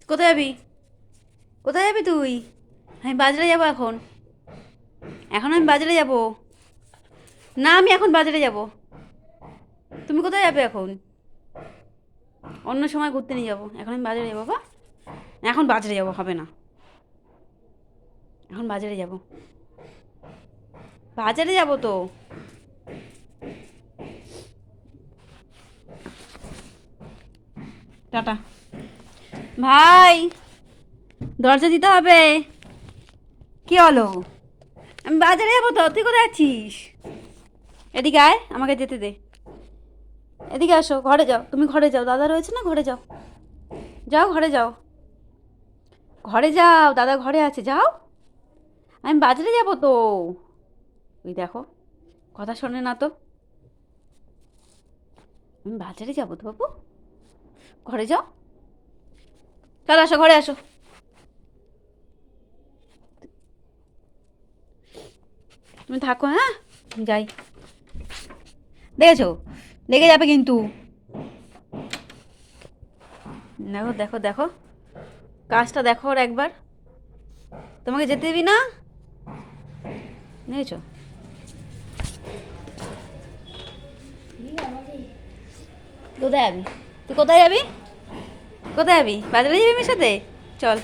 কোথায় যাবি? কোথায় যাবি তুই? আমি বাজারে যাবো এখন। এখন আমি বাজারে যাব। না, আমি এখন বাজারে যাব। তুমি কোথায় যাবে এখন? অন্য সময় ঘুরতে নিয়ে যাবো, এখন আমি বাজারে যাবো। বাবা, এখন বাজারে যাব, হবে না। এখন বাজারে যাব। বাজারে যাব তো। টাটা। ভাই, দরজা দিতে হবে। কি হলো? আমি বাজারে যাবো তো, তুই কোথায় আছিস? এদিকে আয়, আমাকে যেতে দে। এদিকে আসো, ঘরে যাও, তুমি ঘরে যাও, দাদা রয়েছে না, ঘরে যাও। যাও, ঘরে যাও। ঘরে যাও, দাদা ঘরে আছে, যাও। আমি বাজারে যাব তো। ওই দেখো, কথা শোনে না তো। আমি বাজারে যাবো তো বাবু। ঘরে যাও। চলো, আসো, ঘরে আসো। তুমি থাকো, হ্যাঁ, যাই। দেখেছো, লেগে যাবে কিন্তু। দেখো দেখো দেখো, কাজটা দেখো ওর একবার। তোমাকে যেতে দিবি না, দেখেছো? কোথায় যাবি? তুই কোথায় যাবি? কোথায় যাবি? বাজারে যাবি আমার সাথে? চল।